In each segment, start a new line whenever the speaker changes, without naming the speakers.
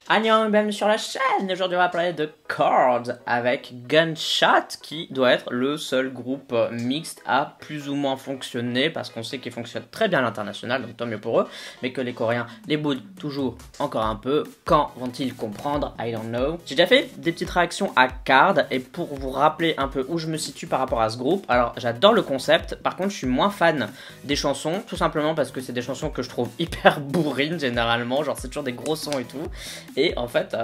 Annyeong, bienvenue sur la chaîne. Aujourd'hui on va parler de Chord avec Gunshot qui doit être le seul groupe mixte à plus ou moins fonctionner parce qu'on sait qu'ils fonctionnent très bien à l'international, donc tant mieux pour eux, mais que les Coréens les boudent toujours encore un peu. Quand vont-ils comprendre? I don't know. J'ai déjà fait des petites réactions à Chord et pour vous rappeler un peu où je me situe par rapport à ce groupe, alors j'adore le concept, par contre je suis moins fan des chansons, tout simplement parce que c'est des chansons que je trouve hyper bourrines généralement, genre c'est toujours des gros sons et tout. Et en fait,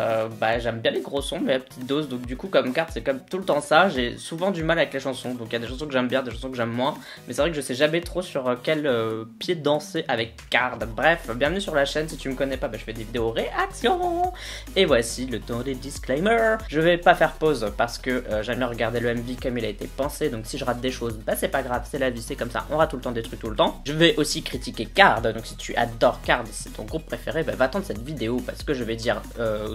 j'aime bien les gros sons, mais à petite dose. Donc du coup, comme Chord, c'est comme tout le temps ça. J'ai souvent du mal avec les chansons. Donc il y a des chansons que j'aime bien, des chansons que j'aime moins. Mais c'est vrai que je sais jamais trop sur quel pied danser avec Chord. Bref, bienvenue sur la chaîne. Si tu me connais pas, je fais des vidéos réactions. Et voici le temps des disclaimers. Je vais pas faire pause parce que j'aime bien regarder le MV comme il a été pensé. Donc si je rate des choses, c'est pas grave, c'est la vie, c'est comme ça. On rate tout le temps des trucs tout le temps. Je vais aussi critiquer Chord. Donc si tu adores Chord, c'est ton groupe préféré, va attendre cette vidéo parce que je vais dire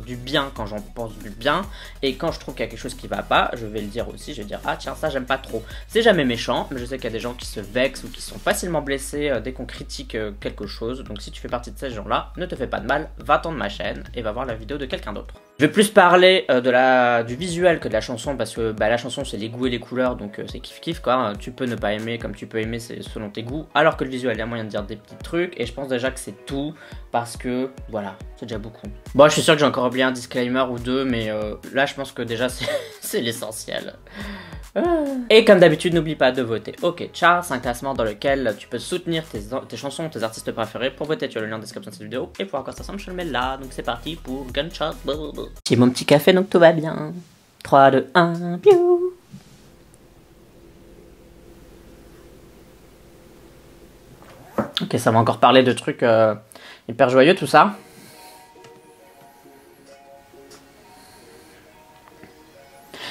du bien quand j'en pense du bien, et quand je trouve qu'il y a quelque chose qui va pas, je vais le dire aussi, je vais dire ah tiens ça j'aime pas trop. C'est jamais méchant, mais je sais qu'il y a des gens qui se vexent ou qui sont facilement blessés dès qu'on critique quelque chose, donc si tu fais partie de ces gens là, ne te fais pas de mal, va attendre ma chaîne et va voir la vidéo de quelqu'un d'autre. Je vais plus parler du visuel que de la chanson parce que la chanson c'est les goûts et les couleurs, donc c'est kiff kiff quoi. Tu peux ne pas aimer comme tu peux aimer, c'est selon tes goûts, alors que le visuel il y a moyen de dire des petits trucs, et je pense déjà que c'est tout parce que voilà, c'est déjà beaucoup. Bon, je suis sûr que j'ai encore oublié un disclaimer ou deux, mais là je pense que déjà c'est l'essentiel. Et comme d'habitude, n'oublie pas de voter OK Charts, un classement dans lequel tu peux soutenir tes chansons, tes artistes préférés. Pour voter, tu as le lien en description de cette vidéo. Et pour voir à quoi ça ressemble, je le mets là. Donc c'est parti pour Gunshot. J'ai mon petit café, donc tout va bien. 3, 2, 1, piou. Ok, ça va encore parler de trucs hyper joyeux, tout ça.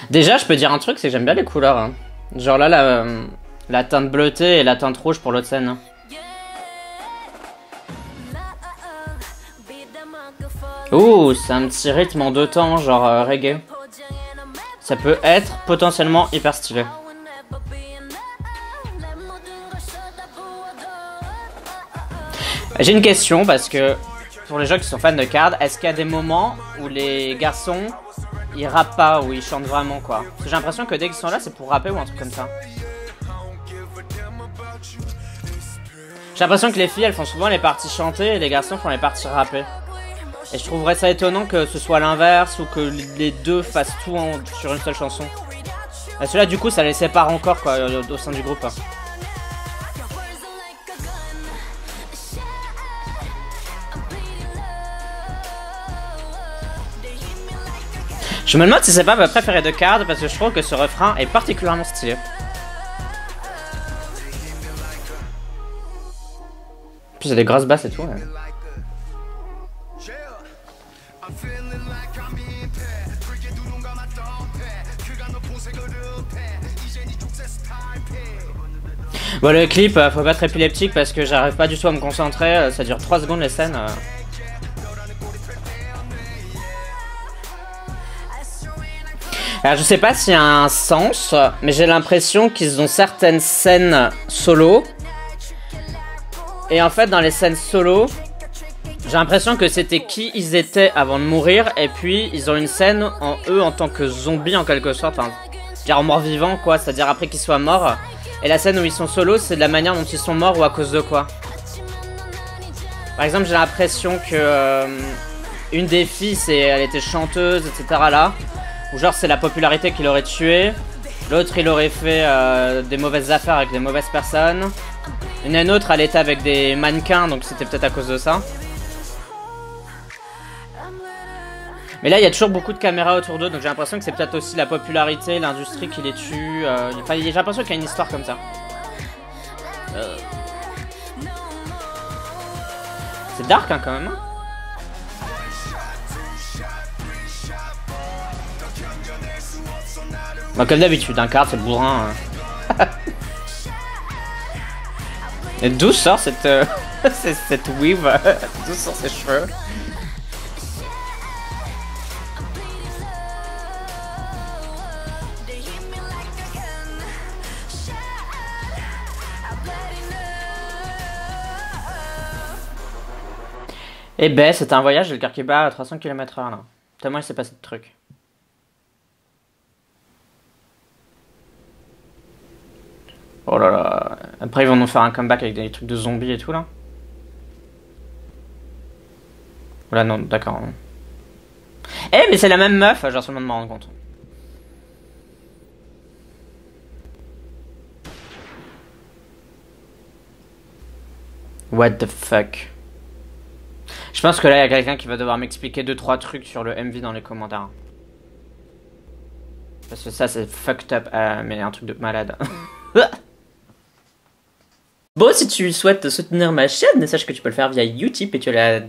Déjà, je peux dire un truc, c'est que j'aime bien les couleurs. Hein. Genre là, la teinte bleutée et la teinte rouge pour l'autre scène. Ouh, c'est un petit rythme en deux temps, genre reggae. Ça peut être potentiellement hyper stylé. J'ai une question parce que pour les gens qui sont fans de Chord, est-ce qu'il y a des moments où les garçons ils rappent pas ou ils chantent vraiment quoi? Parce que j'ai l'impression que dès qu'ils sont là c'est pour rapper ou un truc comme ça. J'ai l'impression que les filles elles font souvent les parties chantées et les garçons font les parties rappées. Et je trouverais ça étonnant que ce soit l'inverse ou que les deux fassent tout sur une seule chanson. Et cela du coup ça les sépare encore quoi au sein du groupe. Je me demande si c'est pas ma préférée de Chord parce que je trouve que ce refrain est particulièrement stylé. En plus il y a des grosses basses et tout. Ouais. Bon le clip, faut pas être épileptique parce que j'arrive pas du tout à me concentrer, ça dure 3 secondes les scènes. Alors je sais pas s'il y a un sens, mais j'ai l'impression qu'ils ont certaines scènes solo. Et en fait dans les scènes solo, j'ai l'impression que c'était qui ils étaient avant de mourir. Et puis ils ont une scène en eux en tant que zombies en quelque sorte, enfin, genre mort-vivant quoi, c'est-à-dire après qu'ils soient morts. Et la scène où ils sont solo, c'est de la manière dont ils sont morts ou à cause de quoi. Par exemple j'ai l'impression que une des filles elle était chanteuse etc là. Ou genre c'est la popularité qui l'aurait tué. L'autre il aurait fait des mauvaises affaires avec des mauvaises personnes. Une autre elle était avec des mannequins, donc c'était peut-être à cause de ça. Mais là il y a toujours beaucoup de caméras autour d'eux, donc j'ai l'impression que c'est peut-être aussi la popularité, l'industrie qui les tue. Enfin j'ai l'impression qu'il y a une histoire comme ça. C'est dark hein, quand même. Hein. Bah, comme d'habitude, un Chord c'est le bourrin. Et d'où sort cette cette weave? D'où sort ses cheveux? Eh ben, c'était un voyage, j'ai le cœur qui bat à 300 km/h là. Tellement il s'est passé de trucs. Oh là là. Après, ils vont nous faire un comeback avec des trucs de zombies et tout là. Là, non, d'accord. Eh, mais c'est la même meuf, j'ai seulement de me rendre compte. What the fuck. Je pense que là, il y a quelqu'un qui va devoir m'expliquer 2-3 trucs sur le MV dans les commentaires. Parce que ça, c'est fucked up, mais un truc de malade. Bon, si tu souhaites soutenir ma chaîne, sache que tu peux le faire via Utip et tu as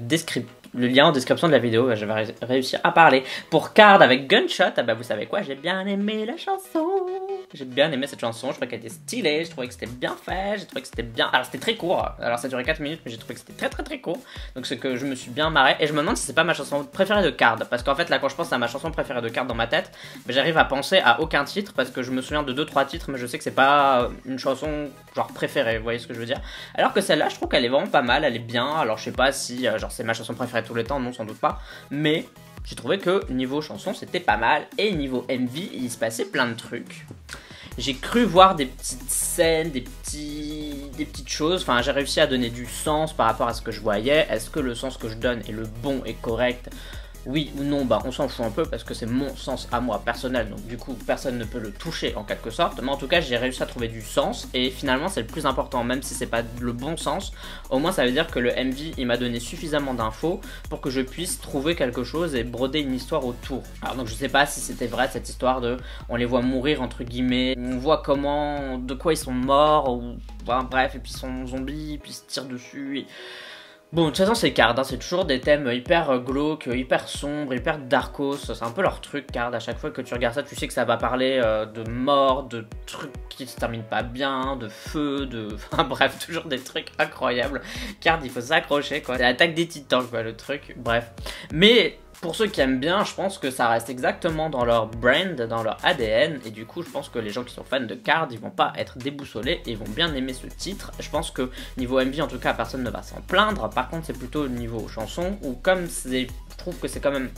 le lien en description de la vidéo. Je vais réussir à parler. Pour Card avec Gunshot, ah bah vous savez quoi, j'ai bien aimé la chanson. J'ai bien aimé cette chanson, je trouvais qu'elle était stylée, je trouvais que c'était bien fait, j'ai trouvé que c'était bien... Alors c'était très court, alors ça durait 4 minutes, mais j'ai trouvé que c'était très court. Donc c'est que je me suis bien marré, et je me demande si c'est pas ma chanson préférée de Card. Parce qu'en fait là, quand je pense à ma chanson préférée de Card dans ma tête, j'arrive à penser à aucun titre, parce que je me souviens de 2-3 titres, mais je sais que c'est pas une chanson genre préférée, vous voyez ce que je veux dire. Alors que celle-là, je trouve qu'elle est vraiment pas mal, elle est bien, alors je sais pas si genre c'est ma chanson préférée de tous les temps, non sans doute pas, mais... J'ai trouvé que niveau chanson c'était pas mal, et niveau MV il se passait plein de trucs. J'ai cru voir des petites scènes, des petites choses, enfin j'ai réussi à donner du sens par rapport à ce que je voyais. Est-ce que le sens que je donne est le bon et correct ? Oui ou non, bah on s'en fout un peu parce que c'est mon sens à moi personnel, donc du coup personne ne peut le toucher en quelque sorte, mais en tout cas j'ai réussi à trouver du sens et finalement c'est le plus important, même si c'est pas le bon sens, au moins ça veut dire que le MV il m'a donné suffisamment d'infos pour que je puisse trouver quelque chose et broder une histoire autour. Alors donc je sais pas si c'était vrai cette histoire de on les voit mourir entre guillemets, on voit comment, de quoi ils sont morts, ou enfin, bref, et puis ils sont zombies, puis ils se tirent dessus et... Bon, de toute façon, c'est Card, hein, c'est toujours des thèmes hyper glauques, hyper sombres, hyper darkos, c'est un peu leur truc, Card. À chaque fois que tu regardes ça, tu sais que ça va parler de mort, de trucs qui se terminent pas bien, de feu, de... Enfin bref, toujours des trucs incroyables. Card, il faut s'accrocher, quoi. C'est l'attaque des titans, quoi, le truc, bref. Mais... Pour ceux qui aiment bien, je pense que ça reste exactement dans leur brand, dans leur ADN, et du coup je pense que les gens qui sont fans de Card, ils vont pas être déboussolés et ils vont bien aimer ce titre. Je pense que niveau MV en tout cas personne ne va s'en plaindre, par contre c'est plutôt niveau chanson, où comme c'est... Je trouve que c'est quand même...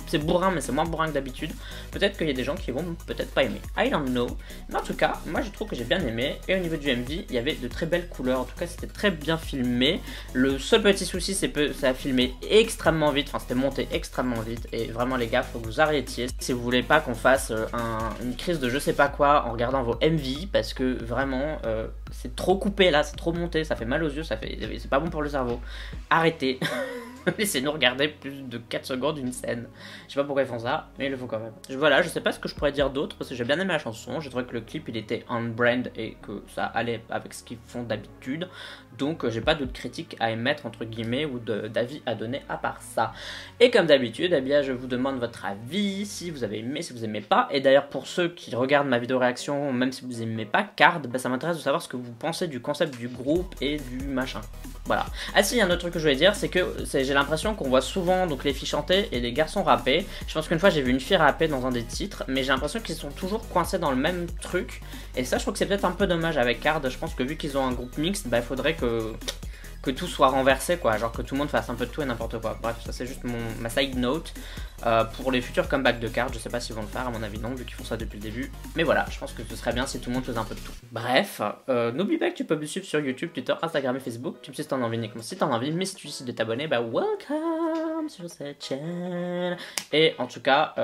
C'est bourrin mais c'est moins bourrin que d'habitude, peut-être qu'il y a des gens qui vont peut-être pas aimer, I don't know, mais en tout cas moi je trouve que j'ai bien aimé, et au niveau du MV il y avait de très belles couleurs, en tout cas c'était très bien filmé. Le seul petit souci c'est que ça a filmé extrêmement vite, enfin c'était monté extrêmement vite, et vraiment les gars faut que vous arrêtiez si vous voulez pas qu'on fasse une crise de je sais pas quoi en regardant vos MV, parce que vraiment c'est trop coupé là, c'est trop monté, ça fait mal aux yeux, c'est pas bon pour le cerveau. Arrêtez. Laissez-nous regarder plus de 4 secondes d'une scène. Je sais pas pourquoi ils font ça, mais ils le font quand même. Voilà, je sais pas ce que je pourrais dire d'autre, parce que j'ai bien aimé la chanson, j'ai trouvé que le clip il était on-brand et que ça allait avec ce qu'ils font d'habitude, donc j'ai pas d'autres critiques à émettre entre guillemets ou d'avis à donner à part ça. Et comme d'habitude, eh bien je vous demande votre avis, si vous avez aimé, si vous aimez pas, et d'ailleurs pour ceux qui regardent ma vidéo réaction, même si vous aimez pas Card, bah, ça m'intéresse de savoir ce que vous pensez du concept du groupe et du machin. Voilà. Ah si, il y a un autre truc que je voulais dire, c'est que j'ai l'impression qu'on voit souvent donc les filles chanter et les garçons rapper. Je pense qu'une fois j'ai vu une fille rapper dans un des titres, mais j'ai l'impression qu'ils sont toujours coincés dans le même truc. Et ça je trouve que c'est peut-être un peu dommage avec Card. Je pense que vu qu'ils ont un groupe mixte, bah il faudrait que tout soit renversé quoi, genre que tout le monde fasse un peu de tout et n'importe quoi. Bref, ça c'est juste ma side note. Pour les futurs comebacks de Card, je sais pas s'ils vont le faire, à mon avis non, vu qu'ils font ça depuis le début. Mais voilà, je pense que ce serait bien si tout le monde faisait un peu de tout. Bref, n'oublie pas que tu peux me suivre sur YouTube, Twitter, Instagram et Facebook. Tu me sais si t'en as envie, uniquement si t'en as envie, mais si tu décides de t'abonner, bah welcome sur cette chaîne. Et en tout cas,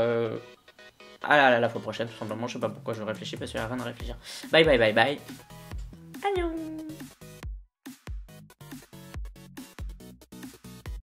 à la fois prochaine, tout simplement. Je sais pas pourquoi je réfléchis, parce qu'il y a rien à réfléchir. Bye bye bye bye.